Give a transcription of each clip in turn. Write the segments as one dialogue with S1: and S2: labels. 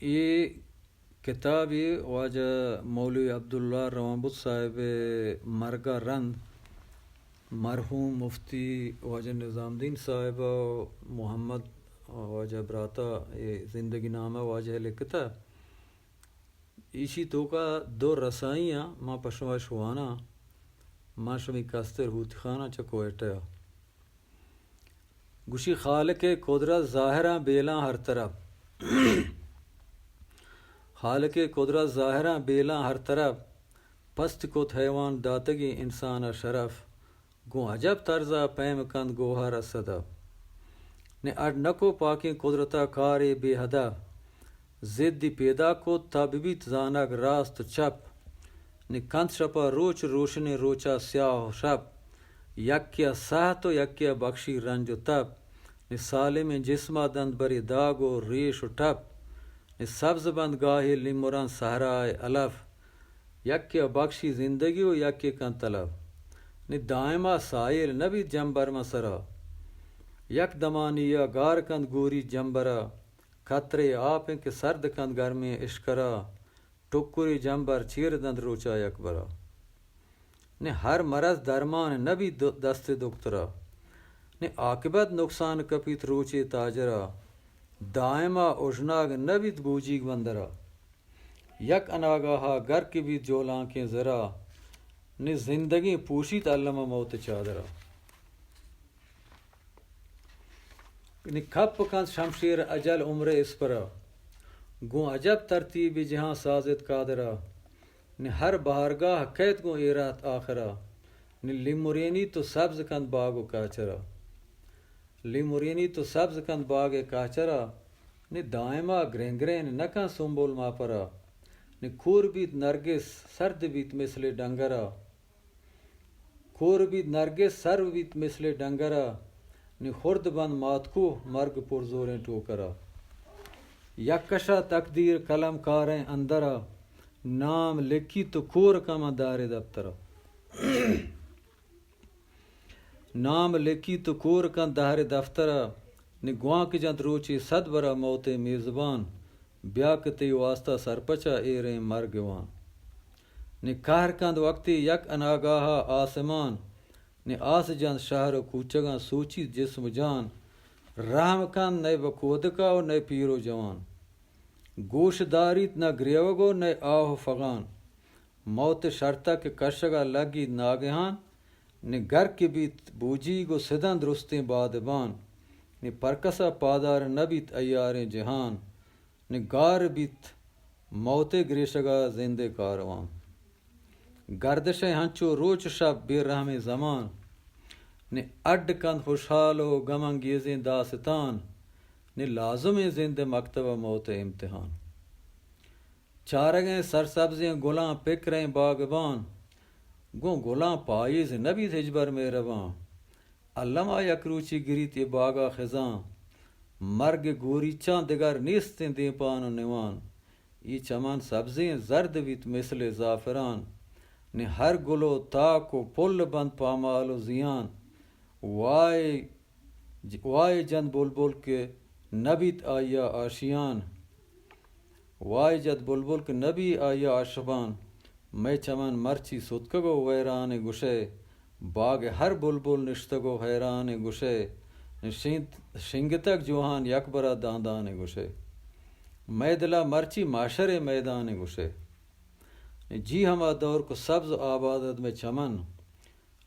S1: یہ کتاب یہ واجہ مولوی عبداللہ روامبد صاحب مرگا رند مرحوم مفتی واجہ نظام الدین صاحب محمد واجہ براتا یہ زندگی نامہ واجہ لکھتا ایشی تو کا دو رسائیاں ماں پشوا شوانا ماں شمی کستر ہوتی خانہ چکویٹا گوشی خالق قدرت ظاہراں بیلاں ہر طرف خالق قدرت ظاہراں بیلاں ہر طرف پست کت حیوان داتگی انسان شرف گو عجب طرزہ پیم کند گوہر صدف نے اڈ نکو پاکی قدرتا کار بے ہدف زدی پیدا کو تابیت زانگ راست چپ نے کند شپا روچ روشن روچا سیاہ شپ یکیا سہت و یکیا بخشی رنج و تپ نے سالم جسمہ دند بری داغ و ریش و ٹپ نے سبز بند گاہی لمران صحرائے علف یکیا بخشی زندگی و یکی کن طلب نے دائمہ سائل نبی جمبر مسرا یک دمانی یا گار کند گوری جمبرا قطرے آپ کے سرد کند گرمی اشکرا ٹکری جمبر چیر دند روچا یکبرا نے ہر مرض درمان نبی دست دکترا نے عاقبت نقصان کپیت روچے تاجرا دائمہ اجناگ نبیت بوجیگ بندرا یک اناگاہا گر کی بھی جولانکیں ذرا نے زندگی پوشیت علمہ موت چادرا نے کھپ کند شمشیر اجل عمر اسپرا گو عجب ترتیب جہاں سازت قادرا نے ہر بہارگاہ قید گو ایرات آخرا نے لیمورینی تو سبز کند باغ و کاچرا لیمورینی تو سبز کند باغ کاچرا نے دائمہ گرینگرین نکن سنبول ما پرا نے کور بیت نرگس سرد بیت مثل ڈنگرا کور بیت نرگس سر بیت مثل ڈنگرا نے خرد بند ماتکو مرگ پرزوریں ٹوکرا یکشا تقدیر قلم کاریں اندرا نام لکھی تو کور کما دار دفترا نام لکھی تو کور کن دار دفترا نے گواں کی جند روچی صد برا موت میزبان بیاکتی واسطہ سرپچا ایریں مرگوان نے کہر کند وقتی یک اناگاہا آسمان نے آس جند شہر و کوچگاں سوچی جسم جان رحم کند نئے بکودکا و نئے پیر و جوان گوش داریت نہ گریوگو نئے آہ فغان موت شرطہ کے کشگا لگی ناگہان نے گر کی بیت بوجی گو سدن درستیں بادبان نے پرکسا پادار نبیت ایار جہان نے گار بیت موت گریشگا زندے کاروان گردش ہنچو روچ شب بے رحم زمان نے اڈ کند خوشحال و غمانگیزیں داستان نے لازم زند مکتبہ موت امتحان چارگیں سرسبزیں گلاں پکریں باغبان گو گلاں پائیز نبی ہجبر میں رواں علمہ یکروچی گریت یہ باغا خزاں مرگ گوری چاں دگر نیستیں دیں پان و نوان یہ چمن سبزیں زرد بیت مثل زعفران نے ہر گلو تاک و پل بند پامال و زیان وائے جند بلبل کے نبیت آیا آشیان وائے جد بلبل کے نبی آیا آشبان میں چمن مرچی ستکگو ویران گشے باغ ہر بلبل نشتگو حیران گشے شنگتک جوہان یکبرا داندان گشے میں دلا مرچی معاشر میدان گشے جی ہما دور کو سبز آبادت میں چمن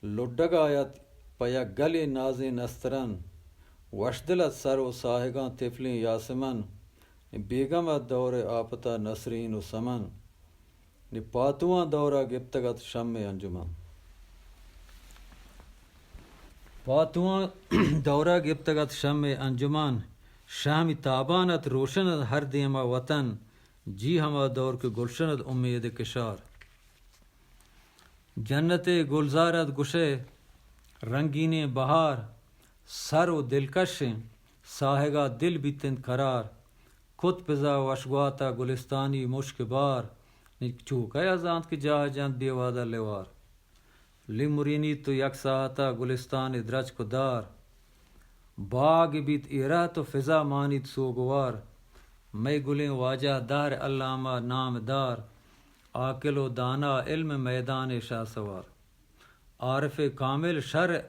S1: لڈگ آیت پیا گلی نازیں نسترن وشدلت سر و ساہگاں طفلیں یاسمن بیگم دور آپتا نسرین و سمن پاتواں دورہ گپتگت شم انجمن پاتواں دورہ گپتگت شم انجمن شامی تابانت روشنت ہر دیما وطن جی ہما دور کے گلشنت امید کشار جنت گلزارت گشے رنگین بہار سر و دلکش ساہگا دل بیتن قرار خود پزا وشگواتا گلستانی مشک بار چوکیا زانت کی جاہ جند بیوادہ لیوار لیمورینی تو یک ساہتا گلستان درج کو دار باغ بیت ایرہ تو فضا مانیت سوگوار میں گلیں واجہ دار علامہ نام دار، عاقل و دانا علم میدان شاہ سوار، عارف کامل شرع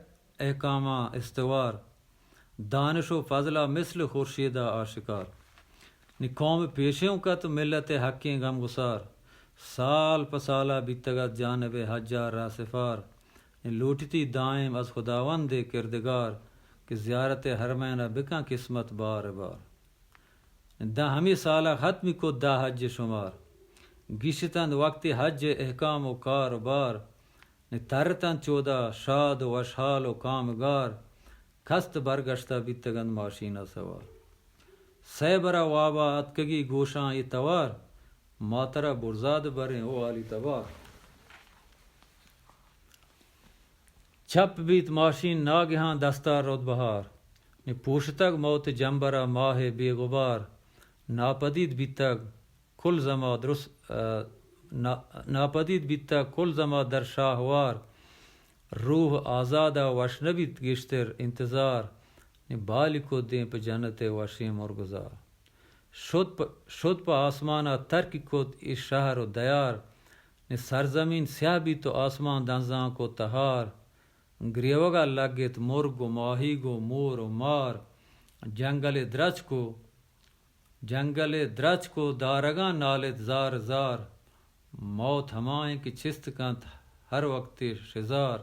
S1: احکامہ استوار، دانش و فضلہ مثل خورشیدہ آشکار، قوم پیشوں کا تو ملت حقیں غم گسار، سال پسالہ بیتگت جانب حجار راہ سفار، لوٹتی دائم از خداوند کردگار، کہ زیارت حرمین بکاں قسمت بار بار، دا ہمی سالہ ختمی کو دا حج شمار، گشتند وقت حج احکام و کار بار، ترتن چودہ شاد و اشحال و کامگار، کست برگشتہ بیتگند ماشینہ سوار، سیبرا وابا اتکگی گوشاں یہ توار، ماترا برزاد بریں او عالی تبار، چھپ بیت ماشین ناگہاں دستار رود بہار، پوشتگ موت جنبرا ماہ بے غبار، ناپدید بیتگ کل زما درست ناپدید بیتگ کل زما در شاہوار، روح آزادہ وشنبیت گشتر انتظار، بالی کو دیں پہ جنت وشیم مرگزار، شد پہ آسمانہ ترک کو اس شہر و دیار، سرزمین سیاہ بھی تو آسمان دنزاں کو تہار، گریوگا لگت مرگ و ماہی گو مور و مار، جنگل درچ کو دارگاں نالت زار زار، موت ہمائیں کہ چست کند ہر وقت شزار،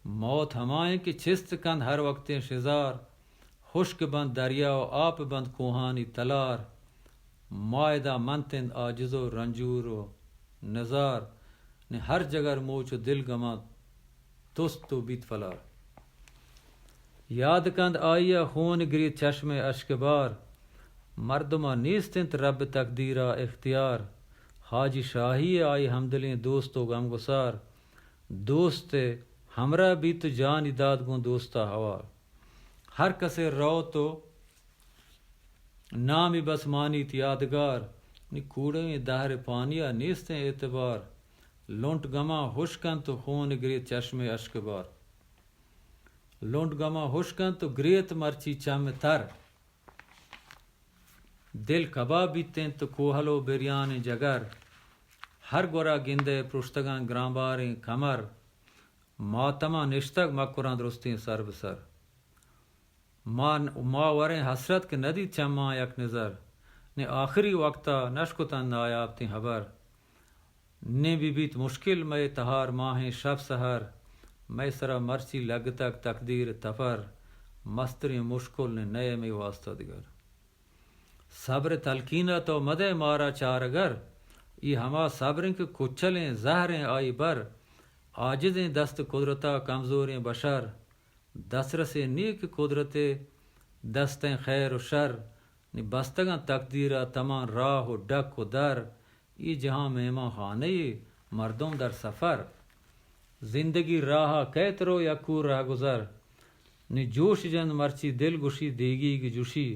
S1: موت ہمائیں کہ چست کند ہر وقت شزار، خشک بند دریا و آپ بند کوہانی تلار، مائدہ منتند آجز و رنجور و نزار، ہر جگر موچ و دل گما تست و بیت فلار، یاد کند آئیا خون گرید چشم اشک بار، مردمہ نیستند رب تقدیرہ اختیار، حاجی شاہی آئی ہمدلیں دوست و غم گسار، دوست ہمراہ بھی تو جانی داد گون دوستہ ہوا، ہر کسے رو تو نامی بس مانیت یادگار، کوڑے میں دہر پانیا نیستیں اعتبار، لونٹ گما خشکن تو خون گریت چشم اشک بار، لونٹ گما خشکن تو گریت مرچی چم تر، دل کباب بیتیں تو کوہلو بریان جگر، ہر گورا گندے پرشتگان گرامباریں کمر، ماتما نشتگ مکران درستیں سر بسر، ما وریں حسرت کے ندی چماں یک نظر، نے آخری وقتا نشکتن نایاب تیں حبر، نے بھی بیت مشکل میں تہار ماہیں شب سہر، میں سرا مرچی لگ تک تقدیر تفر، مستری مشکل نے نئے میں واسطہ دیگر، صبر تلقینہ تو مدے مارا چارگر، یہ ہما صبریں کہ کچلیں زہریں آئی بر، عاجزیں دست قدرتا کمزوریں بشر، دسترس نیک قدرت دستیں خیر و شر، بستگاں تقدیرہ تمام راہ و ڈک و در، ای جہاں مہمان خانے مردم در سفر، زندگی راہ کیترو یکور راہ گزر، جوش جند مرچی دل گشی دیگی کی جوشی،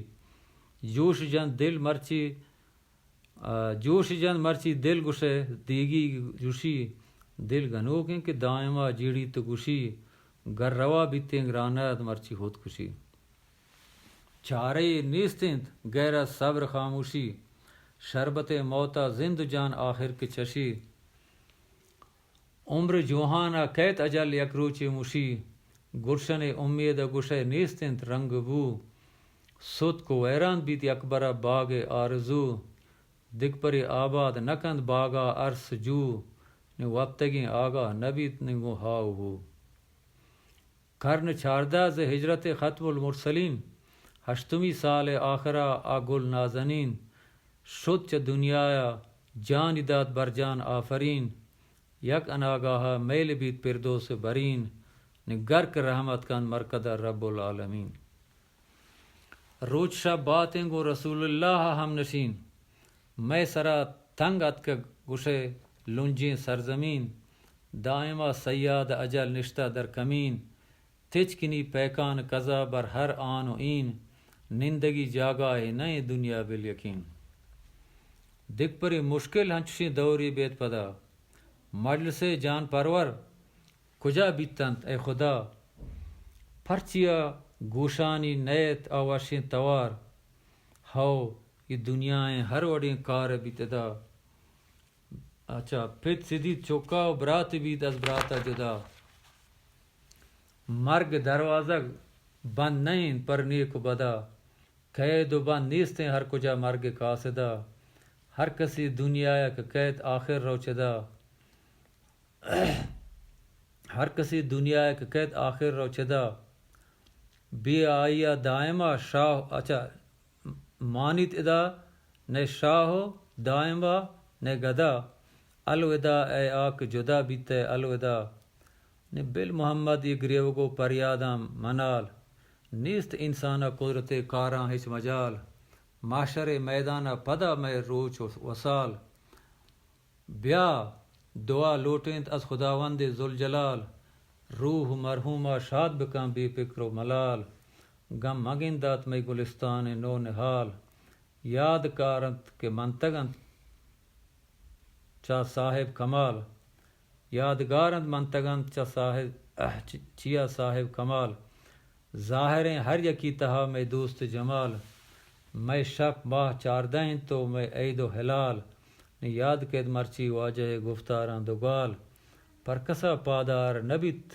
S1: جوش جند مرچی دل گشے دیگی کی جوشی، دل گنوکیں کہ دائمہ جیڑی تو گوشی، گر روا بیتیں گرانت مرچی خود کشی، چارے نیستند غیر صبر خاموشی، شربت موتا زند جان آخر کے چشی، عمر جوہانا کیت اجل یک روچی موشی، گلشن امید گشے نیستند رنگ بو، سود کو ویران بیت اکبر باغ آرزو، دگ پری آباد نکند باغا عرص جو، وابتگیں آگاہ نبیت نگو ہاؤ ہو، کرن چاردہ ز ہجرت ختم المرسلین، ہشتمی سال آخرہ آگل نازنین، شد چہ دنیایا جان داد برجان آفرین، یک اناگاہ میل بیت پردوس برین، گرک رحمت کن مرکدہ رب العالمین، روز شب باتیں گو رسول اللہ ہم نشین، میں سرا تنگ اتک گشے لنجیں سرزمین، دائمہ سیاد اجل نشتہ در کمین، تچکنی پیکان قضا بر ہر آن و این، نندگی جاگاہ نئے دنیا بالیقین، دگ پری مشکل ہنچشی دوری بیت پدا، مجلس جان پرور کجا بیتند اے خدا، پرچیا گوشانی نیت آواشین توار، ہو یہ دنیائیں ہر وڑیں کار بیتدا اچھا پھت سیدھی چوکا و برات بیت از براتا جدا مرگ دروازہ بند نہیں پر نیک و بدا قید و بند نیستیں ہر کجا مرگ قاصدہ ہر کسی دنیا کا قید آخر روچدا ہر کسی دنیا کا قید آخر روچدا بی آئیا دائمہ شاہ اچھا مانیت ادا نے شاہ دائمہ نے گدا الوداع اے آک جدا بیتے الوداع نے بل محمد یہ گریوگو پریادم منال نیست انسانا قدرت کاراں ہچ مجال معاشر میدانہ پدا میں روچ وصال بیا دعا لوٹیں از خداوند ذوالجلال روح مرحومہ شاد بکم بے فکر و ملال غم مگندات میں گلستان نو نہال یاد کارنت کے منتگنت چا صاحب کمال یادگارند منتگنت چا صاحب چیا صاحب کمال ظاہریں ہر یکی تہا میں دوست جمال میں شب ماہ چاردہیں تو میں عید و ہلال نے یاد کید مرچی واجہ گفتاراں دگال پر کسا پادار نبیت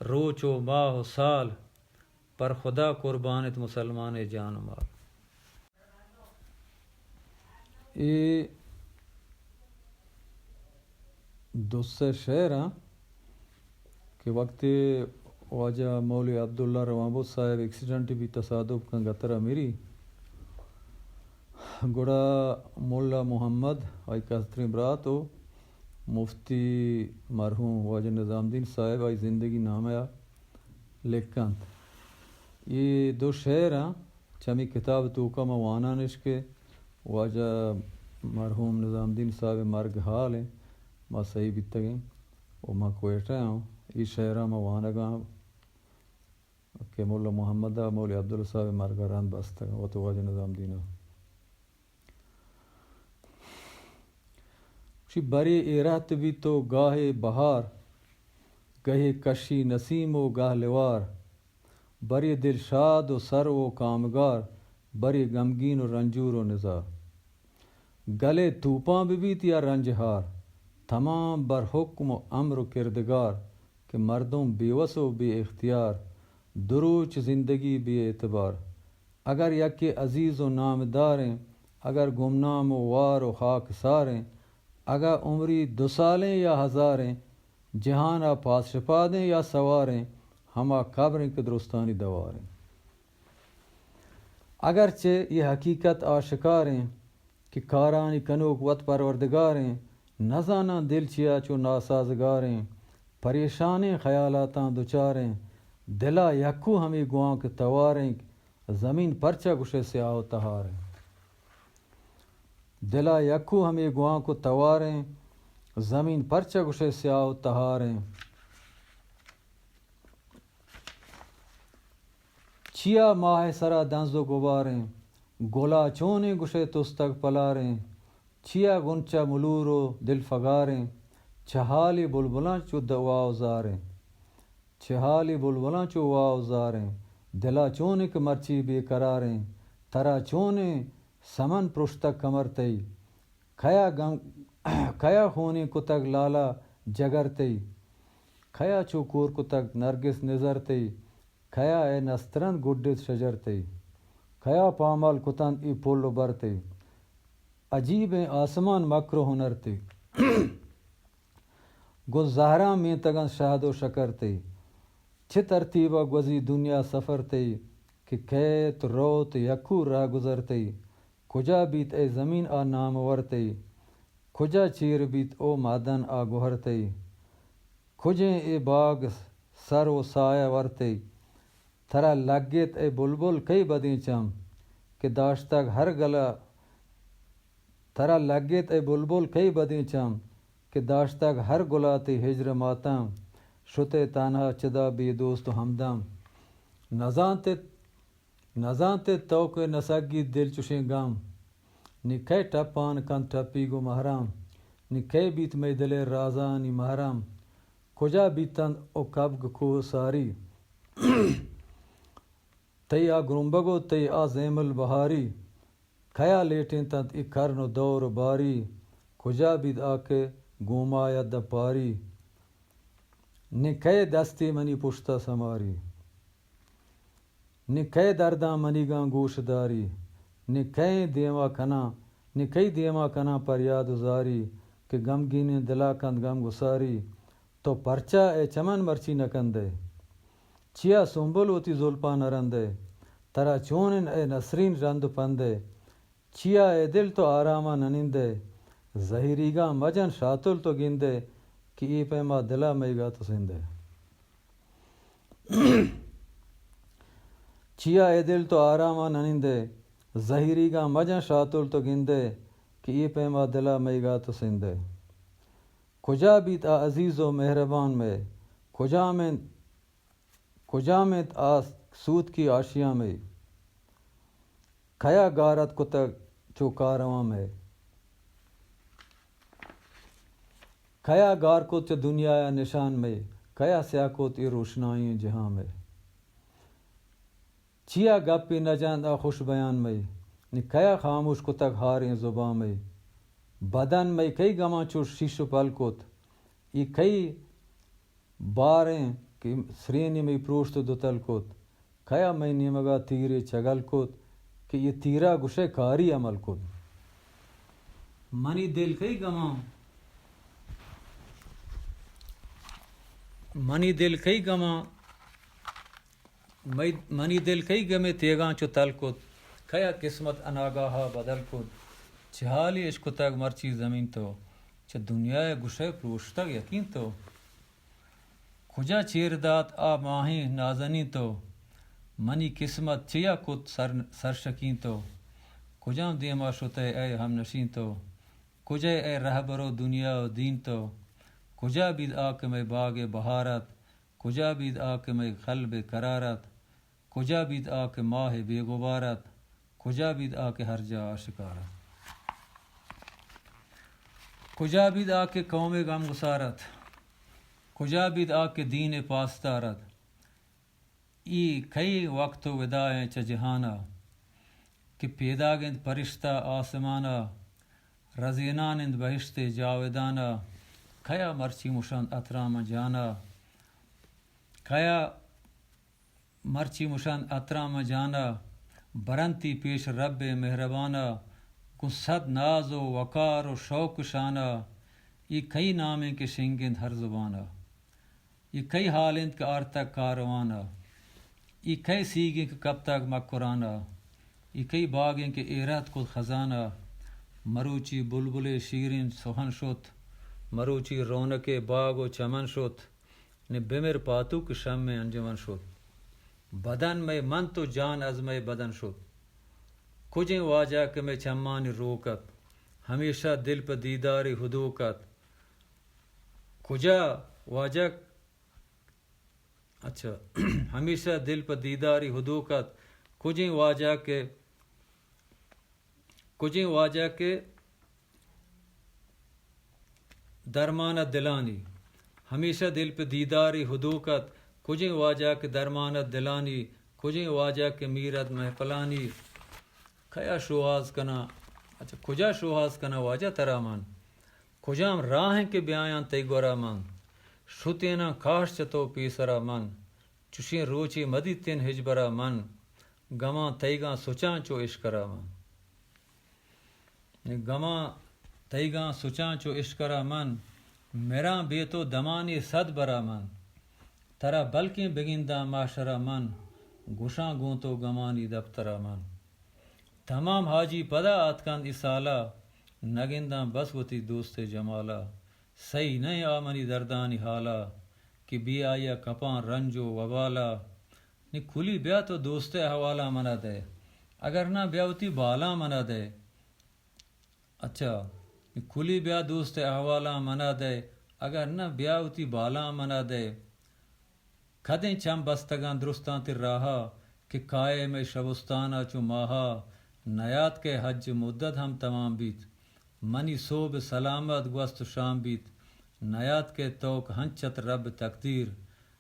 S1: روچ و ماہ و سال پر خدا قربانت مسلمان جان و مال. یہ دوسرے شعر ہیں کہ وقت واجہ مولوی عبداللہ روامبو صاحب ایکسیڈنٹ بھی تصادف کا گترا میری گڑا مولا محمد آئی کستری برات ہو مفتی مرحوم واجہ نظام الدین صاحب آئی زندگی نامہ لکھنت یہ دو شعر ہیں چمی کتاب تو کا موانا نشکے واجہ مرحوم نظام الدین صاحب مرگ حال ہیں ما صحیح بیتا گئیں اور ما کوئٹہ ہوں یہ شعرہ موانا گا کہ مولا محمد مولی عبداللہ صاحب مرگ رند بستا گا وہ تو واجہ نظام الدین بری ایرات بھی تو گاہ بہار گہے کشی نسیم و گاہ لوار بری دل شاد و سر و کامگار بری غمگین و رنجور و نزار گلے توپاں بیت یا رنجہار تمام بر حکم و امر و کردگار کہ مردوں بیوس و بے اختیار دروچ زندگی بے اعتبار اگر یکے عزیز و نامداریں اگر گمنام و وار و خاک ساریں اگر عمری 2 سالیں یا ہزاریں جہانا پاس شپادیں یا سواریں ہما قبریں کہ درستانی دواریں اگرچہ یہ حقیقت آشکاریں کہ کارانی کنوک وط پروردگاریں نزانا دل چیا چو ناسازگاریں پریشانیں خیالاتاں دوچاریں دلا یکو ہمیں گواں کے تواریں زمین پرچہ گشے سے آؤ تہاریں دلا یکو ہمیں گواں کو تواریں زمین پرچہ گشے سے آؤ تہاریں چیا ماہ سرا دنز و گباریں گولا چونے گشے تستگ پلاریں چیا گنچا ملور و دل فگاریں چھہالی بلبلاں چو دواؤ زاریں چھہالی بلبلاں چو واؤ زاریں دلا چونے کے مرچی بے قراریں ترا چونے سمن پرشتک کمر تئی کھیا خونے کتگ لالا جگر تئی کھیا چوکور کتگ نرگس نظر تئی کھیا اے نسترن گڈت شجر تئی کھیا پامال کتن ای پول بر تئی عجیب آسمان مکر و ہنر تئی گل زہراں میں تگن شہد و شکر تئی چھ ترتیبہ گوزی دنیا سفر تئی کہ کیت روت یکو راہ گزر تئی کجا بیت اے زمین آ نامور تئی کجا چیر بیت او معدن آ گوہر تئی کھجیں اے باغ سر و سایہ ور تئی تھرا لگیت اے بلبل کئی بدیں چم کہ داشتگ ہر گلا تھرا لگیت اے بلبل کئی بدیں چم کہ داشتگ ہر گلاتی ہجر ماتم شتے تنہا چدا بے دوست ہمدم نزانتے توق نسگی دل چشیں غم نکھے ٹپان کن ٹپی گو محرم نکھے بیت میں دل رازانی محرم کجا بیتن او کبگ کو ساری تی آ گرمبگو تی آ زیم البہاری کھیا لیٹیں تنت اکھرن و دور و باری کجا بید آکے گومایا دپاری نکھے دستی منی پشتا سماری نکھے درداں منی گاں گوش داری نکھے دیما کنا پر یاد زاری کہ غمگین دلا کند غم گساری تو پرچا اے چمن مرچی نکندے چیا سنبل ہوتی زلپا نرندے ترا چونن اے نسرین رند پندے چیا اے دل تو آراما ننندے زہریگاں مجن شاتل تو گندے کہ ای پیما دلا میگا تو سندے چیا اے دل تو آراما ننندے زہریگاں مجن شاتل تو گندے کہ ای پیما دلا میگا تو سندے کجا بیت آ عزیز و مہربان میں کجا میں آ سود کی آشیاں میں کھیا گارت کتگ چو کارواں میں کھیا گار کت چو دنیا نشان میں کیا سیا کت ای روشنائی جہاں میں چیا گپی نہ جاند آ خوش بیان میں کیا خاموش کتگ ہاریں زباں میں بدن میں کئی گما چو شیش پل کت ای کئی باریں کہ سرینی میں پروشت دوتل کت کیا میں نیمگا تیرے چگل کت کہ یہ تیرا گشے کاری عمل کت منی دل کئی گما منی دل کئی گمے تیگاں چو تل کت کیا قسمت اناگاہا بدل کت چہالی عشق تگ مرچی زمین تو چھ دنیا گشے پروشتگ یقین تو کجا چیر دات آ ماہیں نازنی تو منی قسمت چیا کت سرشکین تو کجام دیما شتے اے ہم نشین تو کجے اے رہبرو دنیا و دین تو کجا بید آک میں باغ بہارت کجا بید آک میں قلب قرارت کجا بید آک ماہ بے غبارت کجا بید آک ہر جا آشکارت کجا بید آک قوم غم گسارت کجا بید آک دین پاسدارت ای کئی وقت و ودائیں چہ جہانا کہ پیدا گند پرشتہ آسمانا رزینانند بہشت جاودانا کھیا مرچی مشند اطرام جانا کھیا مرچی مشند اطرام جانا برنتی پیش رب مہربانا کو صد ناز و وقار و شوق شانا یہ کئی نامیں کے شنگند ہر زبانا یہ کئی حالند کا آرتک کاروانا یہ کئی سیگیں کے کب تک مکرانا یہ کئی باغیں کے ایرت کو خزانہ مروچی بلبل شیرین سہن شت مروچی رونق باغ و چمن شت نے بمر پاتو کے شم میں انجمن شت بدن میں من تو جان از میں بدن شت کجیں واجہ کہ میں چمان روکت ہمیشہ دل پہ دیدار حدوکت کجا واجہ ہمیشہ دل پہ دیداری حدوکت کجیں واجہ کے درمانہ دلانی ہمیشہ دل پہ دیداری حدوکت کجیں واجہ کے درمانہ دلانی کجیں واجہ کے میرت محفلانی کھیا شواز کنا کجا شواز کنا واجہ ترامان کجام راہیں کے بیاں تی گورا من شتینا کاش چتو پیسرا من چشیں روچی مدی تین ہجبرا من گما تیگاں سچاں چو عشقرا من گما تیگاں سچاں چو عشقرا من میرا بے تو دمانی صد برا من ترا بلکیں بگندہ معاشرہ من گشاں گوں تو گمانی دفترا من تمام حاجی پدا آتکند اسالہ نگندہ بس وتی دوست جمالہ صحیح نہیں آمنی دردانی حالا کہ بی آیا کپاں رنج و وبالا نی کھلی بیا تو دوست حوالہ منا دے اگر نہ بیاوتی بالا منا دے کھلی بیا دوست حوالہ منا دے اگر نہ بیاوتی بالا منا دے کھدیں چم بستگاں درستاں تر راہا کہ کائے میں شبستانہ چو ماہا نیات کے حج مدت ہم تمام بیت منی صوب سلامت گوست شام بیت نیات کے توک ہنچت رب تقدیر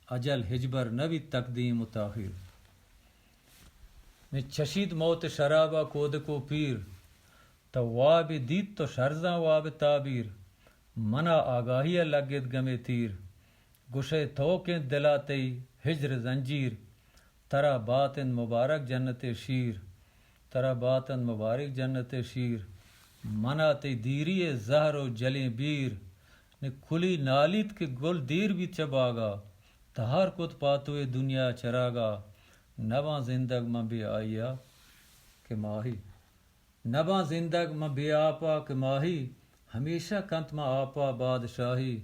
S1: اجل ہجبر نبی تقدیم و تاخیر چشید موت شرابہ کود کو پیر تو واب دید تو شرزاں واب تعبیر منا آگاہی لگت گمے تیر گشے توکیں دلاتے ہجر زنجیر ترا باطن مبارک جنت شیر ترا باطن مبارک جنت شیر منا تے دیری زہر و جلیں بیر نے کھلی نالیت کے گل دیر بھی چباگا تہار کت پاتوے دنیا چراگا نواں زندگ میں بے آئیا کہ ماہی نواں زندگ میں بے آپا کہ ماہی ہمیشہ کنت میں آپا بادشاہی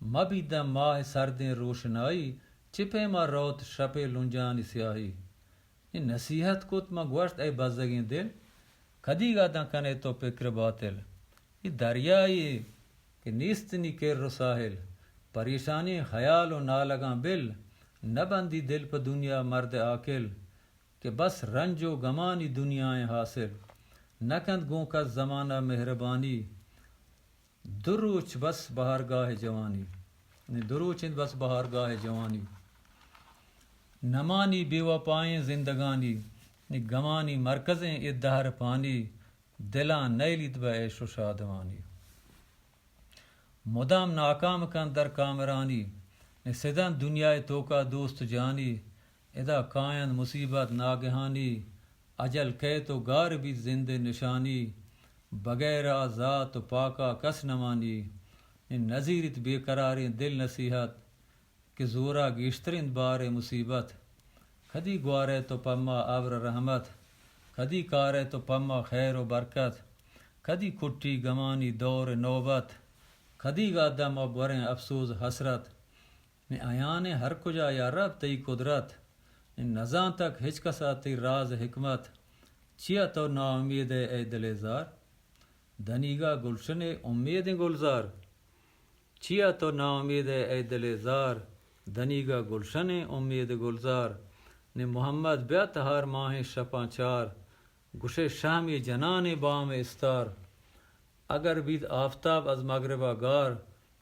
S1: مبی دم ماہ سردیں روشنائی چپے ماں روت شپے لنجانی سیاہی یہ نصیحت کت ماں گوشت اے بزگیں دل کدی گادا کنے تو پکر باطل یہ دریائی کہ نیستنی کر رساہل پریشانی خیال و نالگاں بل نہ بندی دل پہ دنیا مرد عاقل کہ بس رنج و گمانی دنیائیں حاصل نہ کند گوں کا زمانہ مہربانی دروچ بس بہارگاہ جوانی دروچ بس بہارگاہ جوانی نمانی بے وپائیں زندگانی گمانی مرکزیں ادہر پانی دلاں نیلیت بعیش و شادمانی مدام ناکام کن در کامرانی سدن دنیا تو کا دوست جانی ادا کائن مصیبت ناگہانی اجل کہ تو گار بھی زند نشانی بغیر ذات پاکا کس نمانی نظیرت بے قراریں دل نصیحت کہ زورا گیشترین بار مصیبت کدی گوارے تو پما ابر رحمت کدی کارے تو پما خیر و برکت کدی کٹی گمانی دور نوبت کدی گادا مبوریں افسوس حسرت آیان ہر کجا یا رب تی قدرت نزاں تک ہچکساتی راز حکمت چیا تو نا امید اے دل زار دنیگا گلشن امید گلزار چیا تو نا امید اے دل زار دنیگا گلشن امید گلزار نے محمد بیا تہار ماہ شپاں چار گشے شامی جنان بام استار اگر بیت آفتاب از مغربہ گار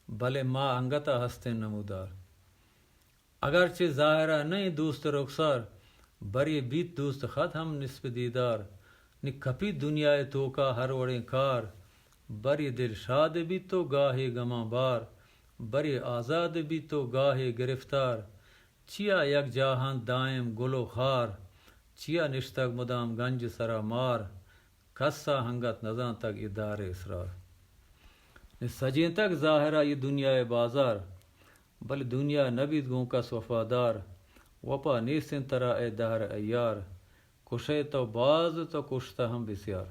S1: بلے ما انگتا ہستے نمودار اگرچہ ظاہرہ نہیں دوست رخسار بری بیت دوست خط ہم نسب دیدار نکھپی دنیا تو کا ہر وڑیں کار بری دل شاد بھی تو گاہے گماں بار بری آزاد بھی تو گاہے گرفتار چیا یک جاہان دائم گل و خار چیا نشتگ مدام گنج سرا مار کسا ہنگت نزاں تک ادار اسرار سجیں تک ظاہرہ یہ دنیا بازار بل دنیا نبید گوں کا وفادار وپا نیسن ترا اے دہر ایار کشے تو باز تو کشتا ہم بسیار